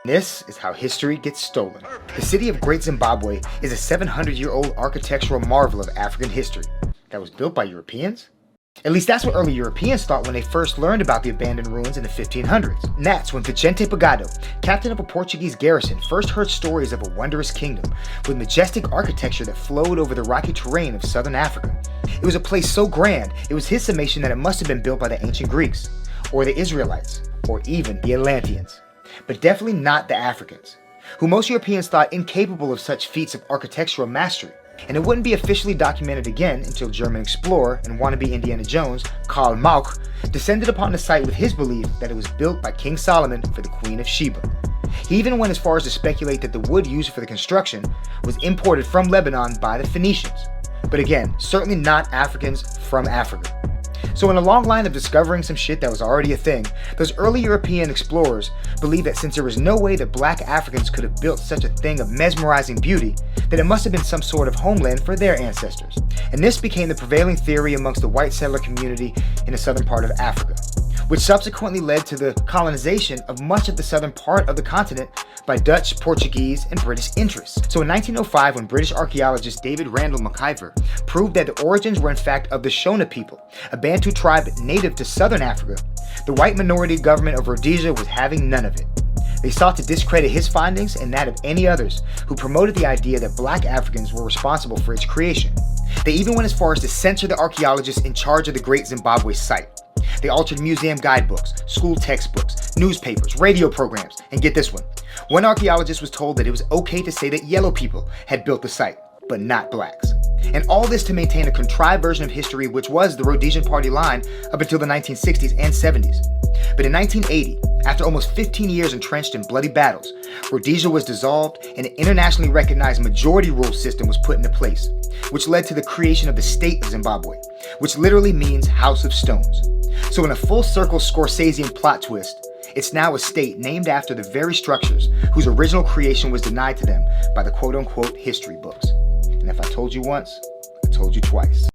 This is how history gets stolen. The city of Great Zimbabwe is a 700-year-old architectural marvel of African history that was built by Europeans? At least that's what early Europeans thought when they first learned about the abandoned ruins in the 1500s. And that's when Vicente Pagado, captain of a Portuguese garrison, first heard stories of a wondrous kingdom with majestic architecture that flowed over the rocky terrain of southern Africa. It was a place so grand, it was his summation that it must have been built by the ancient Greeks, or the Israelites, or even the Atlanteans. But definitely not the Africans, who most Europeans thought incapable of such feats of architectural mastery. And it wouldn't be officially documented again until German explorer and wannabe Indiana Jones, Karl Mauch, descended upon the site with his belief that it was built by King Solomon for the Queen of Sheba. He even went as far as to speculate that the wood used for the construction was imported from Lebanon by the Phoenicians. But again, certainly not Africans from Africa. So in a long line of discovering some shit that was already a thing, those early European explorers believed that since there was no way that black Africans could have built such a thing of mesmerizing beauty, that it must have been some sort of homeland for their ancestors. And this became the prevailing theory amongst the white settler community in the southern part of Africa, which subsequently led to the colonization of much of the southern part of the continent by Dutch, Portuguese, and British interests. So in 1905, when British archaeologist David Randall McIver proved that the origins were in fact of the Shona people, a Bantu tribe native to southern Africa, the white minority government of Rhodesia was having none of it. They sought to discredit his findings and that of any others who promoted the idea that black Africans were responsible for its creation. They even went as far as to censor the archaeologists in charge of the Great Zimbabwe site. They altered museum guidebooks, school textbooks, newspapers, radio programs, and get this one archaeologist was told that it was okay to say that yellow people had built the site, but not blacks. And all this to maintain a contrived version of history which was the Rhodesian party line up until the 1960s and 70s. But in 1980, after almost 15 years entrenched in bloody battles, Rhodesia was dissolved and an internationally recognized majority rule system was put into place, which led to the creation of the state of Zimbabwe, which literally means House of Stones. So in a full circle Scorsesean plot twist, it's now a state named after the very structures whose original creation was denied to them by the quote-unquote history books. And if I told you once, I told you twice.